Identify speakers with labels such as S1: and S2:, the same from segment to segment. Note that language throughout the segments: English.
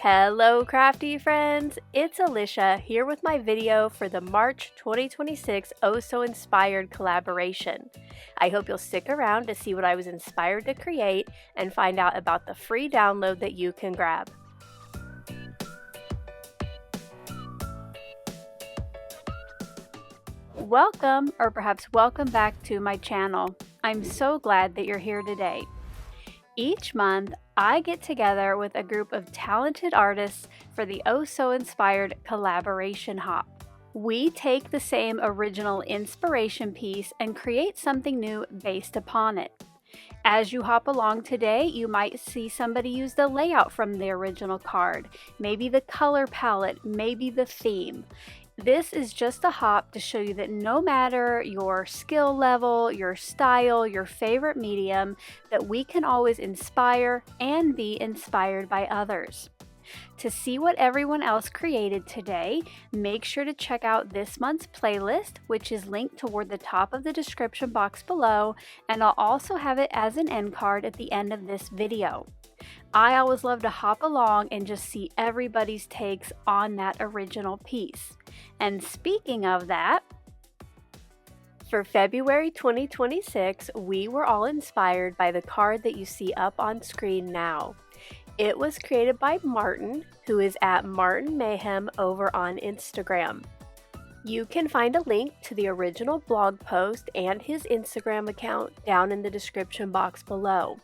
S1: Hello crafty friends, it's Alicia here with my video for the March 2026 Oh So Inspired collaboration. I hope you'll stick around to see what I was inspired to create and find out about the free download that you can grab. Welcome, or perhaps welcome back to my channel. I'm so glad that you're here today. Each month, I get together with a group of talented artists for the Oh So Inspired collaboration hop. We take the same original inspiration piece and create something new based upon it. As you hop along today, you might see somebody use the layout from the original card, maybe the color palette, maybe the theme. This is just a hop to show you that no matter your skill level, your style, your favorite medium, that we can always inspire and be inspired by others. To see what everyone else created today, make sure to check out this month's playlist, which is linked toward the top of the description box below, and I'll also have it as an end card at the end of this video. I always love to hop along and just see everybody's takes on that original piece. And speaking of that, for February 2026, we were all inspired by the card that you see up on screen now. It was created by Martin, who is at Martin Mayhem over on Instagram. You can find a link to the original blog post and his Instagram account down in the description box below.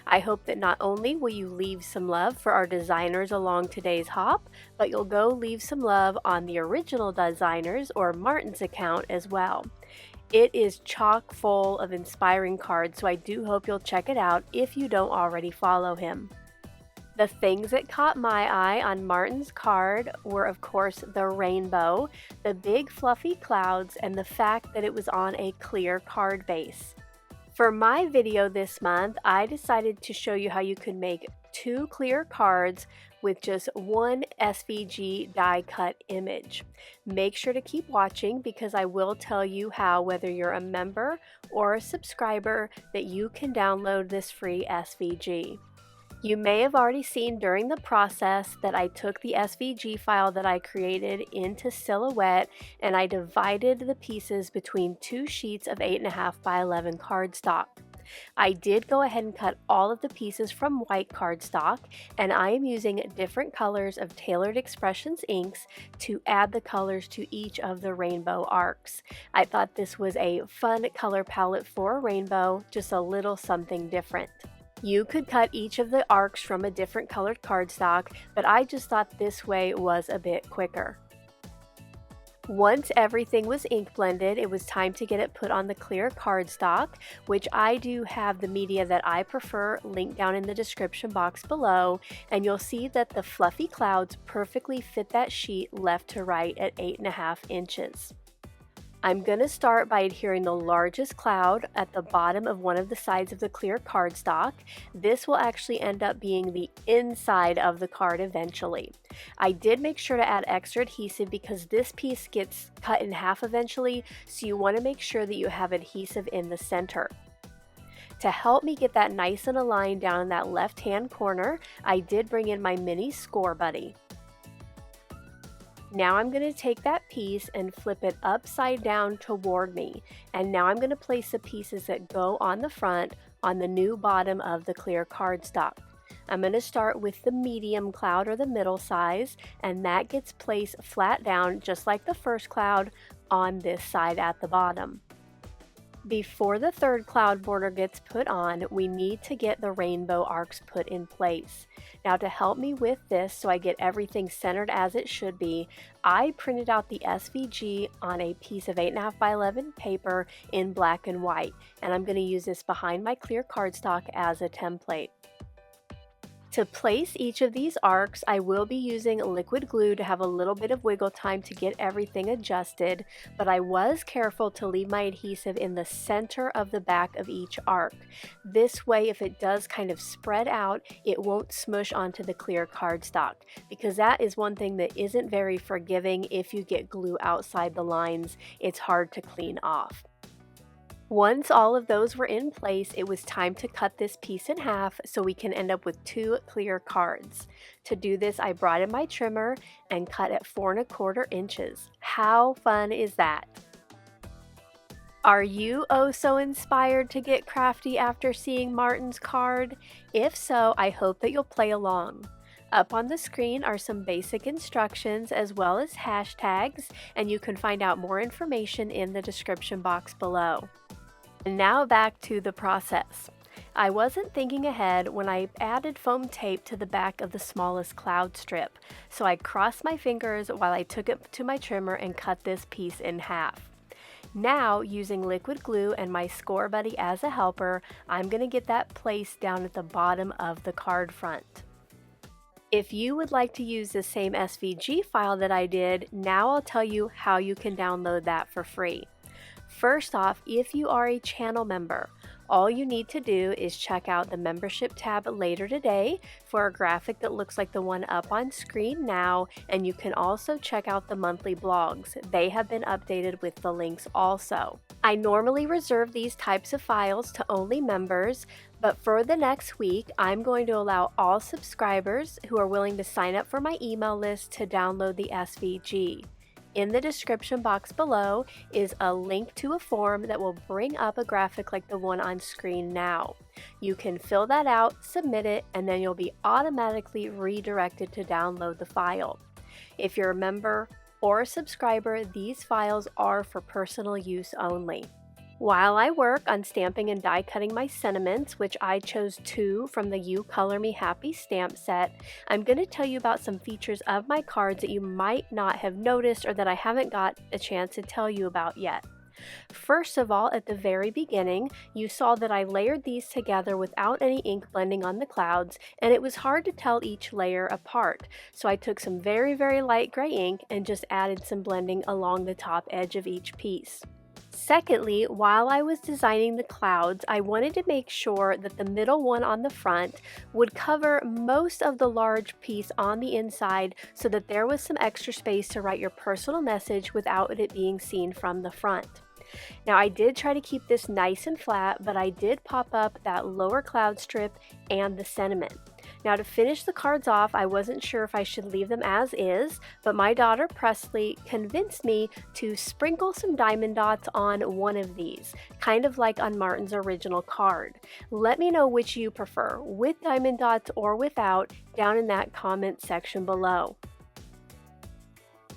S1: I hope that not only will you leave some love for our designers along today's hop, but you'll go leave some love on the original designers or Martin's account as well. It is chock full of inspiring cards, so I do hope you'll check it out if you don't already follow him. The things that caught my eye on Martin's card were, of course, the rainbow, the big fluffy clouds, and the fact that it was on a clear card base. For my video this month, I decided to show you how you could make 2 clear cards with just one SVG die cut image. Make sure to keep watching because I will tell you how, whether you're a member or a subscriber, that you can download this free SVG. You may have already seen during the process that I took the SVG file that I created into Silhouette and I divided the pieces between 2 sheets of 8.5 by 11 cardstock. I did go ahead and cut all of the pieces from white cardstock, and I am using different colors of Tailored Expressions inks to add the colors to each of the rainbow arcs. I thought this was a fun color palette for a rainbow, just a little something different. You could cut each of the arcs from a different colored cardstock, but I just thought this way was a bit quicker. Once everything was ink blended, it was time to get it put on the clear cardstock, which I do have the media that I prefer linked down in the description box below, and you'll see that the fluffy clouds perfectly fit that sheet left to right at 8.5 inches. I'm going to start by adhering the largest cloud at the bottom of one of the sides of the clear cardstock. This will actually end up being the inside of the card eventually. I did make sure to add extra adhesive because this piece gets cut in half eventually, so you want to make sure that you have adhesive in the center. To help me get that nice and aligned down in that left-hand corner, I did bring in my mini score buddy. Now I'm going to take that piece and flip it upside down toward me, and now I'm going to place the pieces that go on the front on the new bottom of the clear cardstock. I'm going to start with the medium cloud or the middle size, and that gets placed flat down just like the first cloud on this side at the bottom. Before the third cloud border gets put on, we need to get the rainbow arcs put in place. Now to help me with this so I get everything centered as it should be, I printed out the SVG on a piece of 8.5 by 11 paper in black and white, and I'm going to use this behind my clear cardstock as a template. To place each of these arcs, I will be using liquid glue to have a little bit of wiggle time to get everything adjusted, but I was careful to leave my adhesive in the center of the back of each arc. This way, if it does kind of spread out, it won't smush onto the clear cardstock, because that is one thing that isn't very forgiving. If you get glue outside the lines, it's hard to clean off. Once all of those were in place, it was time to cut this piece in half so we can end up with 2 clear cards. To do this, I brought in my trimmer and cut at 4 1/4 inches. How fun is that? Are you oh so inspired to get crafty after seeing Martin's card? If so, I hope that you'll play along. Up on the screen are some basic instructions as well as hashtags, and you can find out more information in the description box below. And now back to the process. I wasn't thinking ahead when I added foam tape to the back of the smallest cloud strip, so I crossed my fingers while I took it to my trimmer and cut this piece in half. Now, using liquid glue and my score buddy as a helper, I'm going to get that placed down at the bottom of the card front. If you would like to use the same SVG file that I did, now I'll tell you how you can download that for free. First off, if you are a channel member, all you need to do is check out the membership tab later today for a graphic that looks like the one up on screen now, and you can also check out the monthly blogs. They have been updated with the links also. I normally reserve these types of files to only members, but for the next week, I'm going to allow all subscribers who are willing to sign up for my email list to download the SVG. In the description box below is a link to a form that will bring up a graphic like the one on screen now. You can fill that out, submit it, and then you'll be automatically redirected to download the file. If you're a member or a subscriber, these files are for personal use only. While I work on stamping and die cutting my sentiments, which I chose 2 from the You Color Me Happy stamp set, I'm going to tell you about some features of my cards that you might not have noticed or that I haven't got a chance to tell you about yet. First of all, at the very beginning, you saw that I layered these together without any ink blending on the clouds, and it was hard to tell each layer apart. So I took some very, very light gray ink and just added some blending along the top edge of each piece. Secondly, while I was designing the clouds, I wanted to make sure that the middle one on the front would cover most of the large piece on the inside so that there was some extra space to write your personal message without it being seen from the front. Now, I did try to keep this nice and flat, but I did pop up that lower cloud strip and the sentiment. Now, to finish the cards off, I wasn't sure if I should leave them as is, but my daughter Presley convinced me to sprinkle some diamond dots on one of these, kind of like on Martin's original card. Let me know which you prefer, with diamond dots or without, down in that comment section below.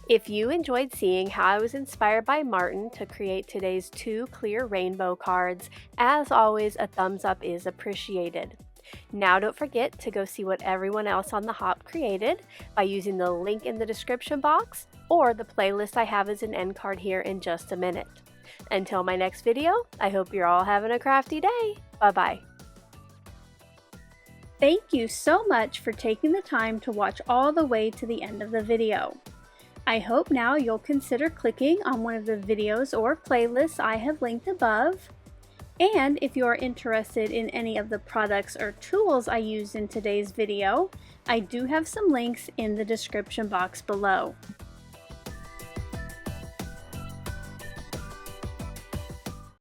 S1: If you enjoyed seeing how I was inspired by Martin to create today's 2 clear rainbow cards, as always, a thumbs up is appreciated. Now don't forget to go see what everyone else on the Hop created by using the link in the description box or the playlist I have as an end card here in just a minute. Until my next video, I hope you're all having a crafty day. Bye-bye. Thank you so much for taking the time to watch all the way to the end of the video. I hope now you'll consider clicking on one of the videos or playlists I have linked above. And if you are interested in any of the products or tools I used in today's video, I do have some links in the description box below.